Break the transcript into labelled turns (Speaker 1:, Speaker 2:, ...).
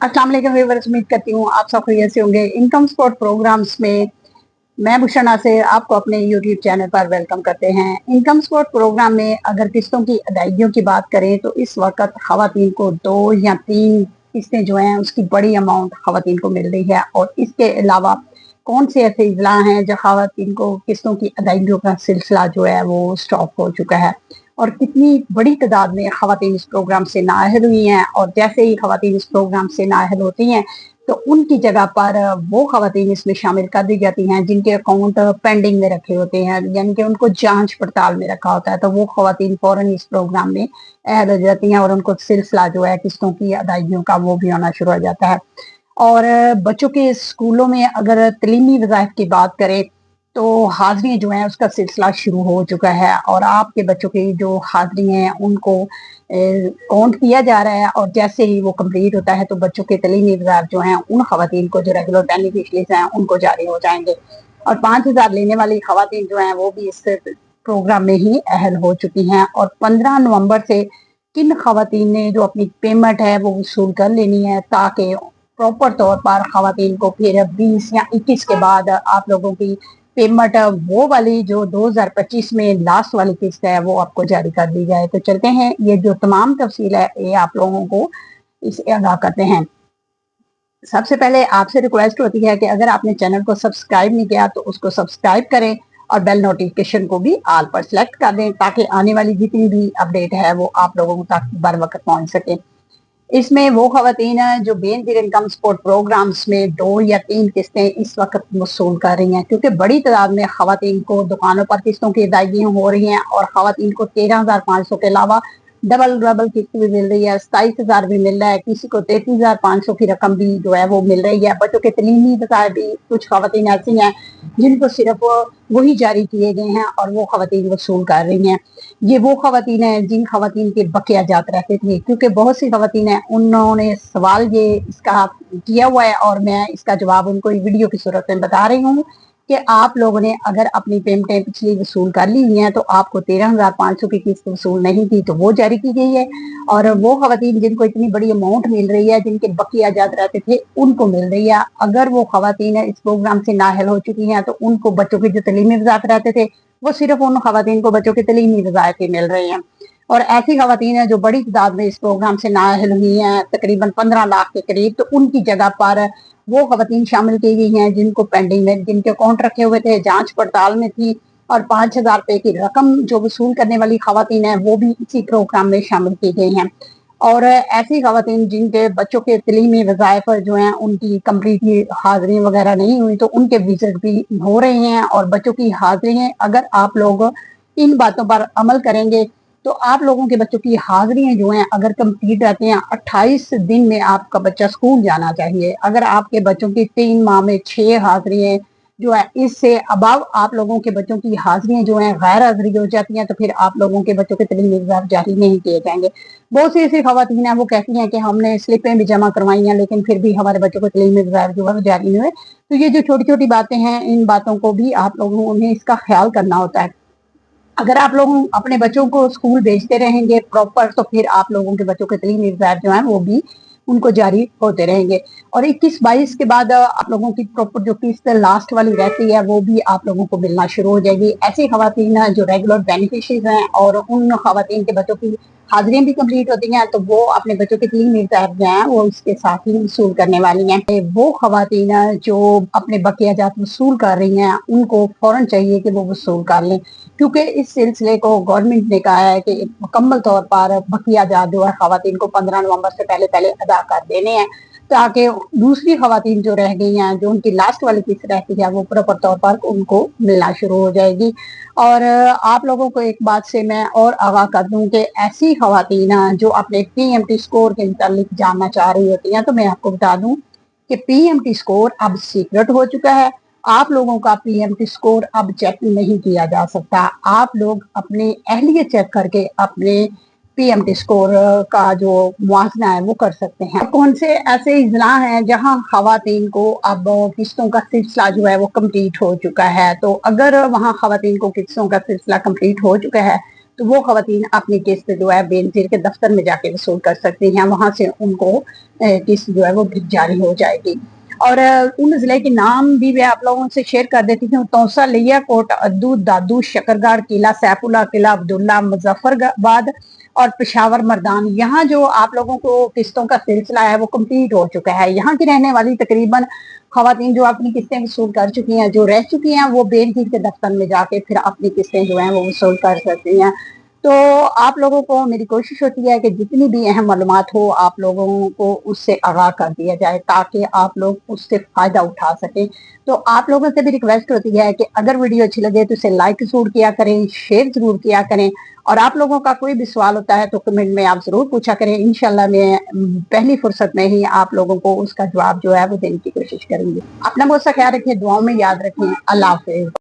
Speaker 1: अस्सलाम वालेकुम व्यूअर्स, उम्मीद करती हूँ आप सब खैरियत से होंगे। इनकम सपोर्ट प्रोग्राम्स में मैं बुशरा नासिर आपको अपने यूट्यूब चैनल पर वेलकम करते हैं। इनकम सपोर्ट प्रोग्राम में अगर किस्तों की अदायगियों की बात करें तो इस वक्त खवातीन को 2 या 3 किस्तें जो हैं उसकी बड़ी अमाउंट खवातीन को मिल रही है। और इसके अलावा कौन से ऐसे इजला हैं जो खवातीन को किस्तों की अदायगियों का सिलसिला जो है वो स्टॉप हो चुका है, और कितनी बड़ी तादाद में खवातीन इस प्रोग्राम से नाअहल हुई हैं। और जैसे ही खवातीन इस प्रोग्राम से नाअहल होती हैं तो उनकी जगह पर वो खवातीन इसमें शामिल कर दी जाती हैं जिनके अकाउंट पेंडिंग में रखे होते हैं, यानी कि उनको जांच पड़ताल में रखा होता है। तो वो खवातीन फौरन इस प्रोग्राम में अहल हो जाती हैं और उनको सिलसिला जो है किस्तों की अदायगियों का वो भी होना शुरू हो जाता है। और बच्चों के स्कूलों में अगर तलीमी वज़ाइफ की बात करें तो हाज़िरी जो है उसका सिलसिला शुरू हो चुका है, और आपके बच्चों की जो हाज़िरी हैं उनको काउंट किया जा रहा है। और जैसे ही वो कंप्लीट होता है तो बच्चों के तलीमी वज़ाइफ जो हैं उन खवातीन को जो रेगुलर बेनिफिशरीज हैं उनको जारी हो जाएंगे। और 5,000 लेने वाली खवातीन जो हैं वो भी इस प्रोग्राम में ही अहल हो चुकी हैं। और 15 नवंबर से किन खवातीन ने जो अपनी पेमेंट है वो वसूल कर लेनी है, ताकि प्रॉपर तौर पर खवातीन को फिर 20 या 21 के बाद आप लोगों की पेमेंट वो वाली जो 2025 में लास्ट वाली किस्त है वो आपको जारी कर दी जाए। तो चलते हैं, ये जो तमाम तफसील है ये आप लोगों को इसे आगाह करते हैं। सबसे पहले आपसे रिक्वेस्ट होती है कि अगर आपने चैनल को सब्सक्राइब नहीं किया तो उसको सब्सक्राइब करें और बेल नोटिफिकेशन को भी ऑल पर सेलेक्ट कर दें, ताकि आने वाली जितनी भी अपडेट है वो आप लोगों तक बर वक्त पहुंच सके। इसमें वो खवातीन हैं जो बेनजीर इनकम सपोर्ट प्रोग्राम्स में 2 या 3 किस्तें इस वक्त वसूल कर रही हैं, क्योंकि बड़ी तादाद में खवातीन को दुकानों पर किस्तों की अदायगी हो रही हैं। और खवातीन को 13,500 के अलावा डबल किस्त भी मिल रही है, 27,000 भी मिल रहा है, किसी को 33,500 की रकम भी जो है वो मिल रही है। बच्चों के तलीमी वसाइल भी कुछ खवातीन ऐसी हैं जिनको सिर्फ वही जारी किए गए हैं और वो खवातीन वसूल कर रही हैं। ये वो खवातीन हैं जिन खवातीन के बकिया जात रहते थे, क्योंकि बहुत सी खवातीन हैं उन्होंने सवाल ये इसका किया हुआ है और मैं इसका जवाब उनको वीडियो की सूरत में बता रही हूँ कि आप लोगों ने अगर अपनी पेमेंटें पिछली वसूल कर ली हैं तो आपको 13,500 की किस्त वसूल नहीं थी तो वो जारी की गई है। और वो खवातीन जिनको इतनी बड़ी अमाउंट मिल रही है, जिनके बकिया जात रहते थे, उनको मिल रही है। अगर वो खवातीन इस प्रोग्राम से नाअहल हो चुकी हैं तो उनको बच्चों के जो तलीमी वज़ाइफ रहते थे वो सिर्फ उन खवातीन को बच्चों के तलीमी वज़ाइफ ही मिल रहे हैं। और ऐसी खवातीन है जो बड़ी तादाद में इस प्रोग्राम से नाअहल हुई हैं, तकरीबन 15 लाख के करीब, तो उनकी जगह पर वो खवातीन शामिल की गई हैं जिनको पेंडिंग में, जिनके अकाउंट रखे हुए थे, जांच पड़ताल में थी। और 5,000 रुपए की रकम जो वसूल करने वाली खवातीन है वो भी इसी प्रोग्राम में शामिल की गई हैं। और ऐसी खवातीन जिनके बच्चों के तलीमी वज़ाइफ जो हैं उनकी कंप्लीट हाजिरी वगैरह नहीं हुई तो उनके विजिट भी हो रहे हैं और बच्चों की हाजिरी हैं। अगर आप लोग इन बातों पर अमल करेंगे तो आप लोगों के बच्चों की हाजिरियां जो हैं अगर कंप्लीट रहती हैं, 28 दिन में आपका बच्चा स्कूल जाना चाहिए। अगर आपके बच्चों की 3 माह में 6 हाजिरियां जो है, इससे अबव आप लोगों के बच्चों की हाजिरियां जो हैं गैर हाजिरी हो जाती हैं तो फिर आप लोगों के बच्चों के तलीमी एग्जाम जारी नहीं किए जाएंगे। बहुत सी ऐसी खवातीन हैं वो कहती हैं कि हमने स्लिपें भी जमा करवाई हैं लेकिन फिर भी हमारे बच्चों को तलीमी एग्जाम जो है जारी नहीं हुए। तो ये जो छोटी छोटी बातें हैं, इन बातों को भी आप लोगों ने इसका ख्याल करना होता है। अगर आप लोग अपने बच्चों को स्कूल भेजते रहेंगे प्रॉपर तो फिर आप लोगों के बच्चों के तलीमी एग्जाम जो है वो भी उनको जारी होते रहेंगे। और 21-22 के बाद आप लोगों की प्रॉपर जो किस्त लास्ट वाली रहती है वो भी आप लोगों को मिलना शुरू हो जाएगी। ऐसी खवातीन जो रेगुलर बेनिफिशरीज हैं और उन खवातीन के बच्चों की हाजिरियां भी कंप्लीट होती हैं तो वो अपने बच्चों के 3 मिर्जाब जो हैं वो इसके साथ ही वसूल करने वाली हैं। वो खवातीन जो अपने बकिया जात वसूल कर रही हैं उनको फौरन चाहिए कि वो वसूल कर लें, क्योंकि इस सिलसिले को गवर्नमेंट ने कहा है कि मुकम्मल तौर पर बकिया जात जो है खवातीन को 15 नवंबर से पहले पहले अदा कर देने हैं, ताकि दूसरी खवातीन जो रह गई हैं जो उनकी लास्ट वाली किस्त रहती है वो प्रॉपर तौर पर उनको मिलना शुरू हो जाएगी। और आप लोगों को एक बात से मैं और आगाह कर दूं कि ऐसी खवातीन जो अपने पीएमटी स्कोर के मुतालिक जानना चाह रही होती हैं तो मैं आपको बता दूं कि पीएमटी स्कोर अब सीक्रेट हो चुका है। आप लोगों का पीएमटी स्कोर अब चेक नहीं किया जा सकता। आप लोग अपनी अहलियत चेक करके अपने पीएमटी स्कोर का जो मुआवजा है वो कर सकते हैं। कौन से ऐसे इजला हैं जहां खवातीन को अब किस्तों का सिलसिला जो है वो कंप्लीट हो चुका है? तो अगर वहां खवातीन को किस्तों का सिलसिला कंप्लीट हो चुका है तो वो खवातीन अपनी किस्त जो है बेनजीर के दफ्तर में जाके वसूल कर सकती हैं, वहां से उनको किस्त जो है वो जारी हो जाएगी। और उन जिले के नाम भी मैं आप लोगों से शेयर कर देती हूँ। तौसा, लियाकोट, अद्दू, दादू, शकरगढ़ किला, सैफुल्ला किला, अब्दुल्ला, मुजफ्फराबाद और पेशावर मर्दान। यहाँ जो आप लोगों को किस्तों का सिलसिला है वो कंप्लीट हो चुका है। यहाँ की रहने वाली तकरीबन खवातीन जो अपनी किस्तें वसूल कर चुकी हैं, जो रह चुकी हैं, वो बेनजीर के दफ्तर में जाके फिर अपनी किस्तें जो हैं वो वसूल कर सकती हैं। तो आप लोगों को मेरी कोशिश होती है कि जितनी भी अहम मालूमात हो आप लोगों को उससे आगाह कर दिया जाए ताकि आप लोग उससे फायदा उठा सकें। तो आप लोगों से भी रिक्वेस्ट होती है कि अगर वीडियो अच्छी लगे तो इसे लाइक जरूर किया करें, शेयर जरूर किया करें, और आप लोगों का कोई भी सवाल होता है तो कमेंट में आप जरूर पूछा करें। इंशाल्लाह मैं पहली फुर्सत में ही आप लोगों को उसका जवाब जो है वो देने की कोशिश करूंगी। अपना बहुत सा ख्याल रखें, दुआओं में याद रखें। अल्लाह हाफिज।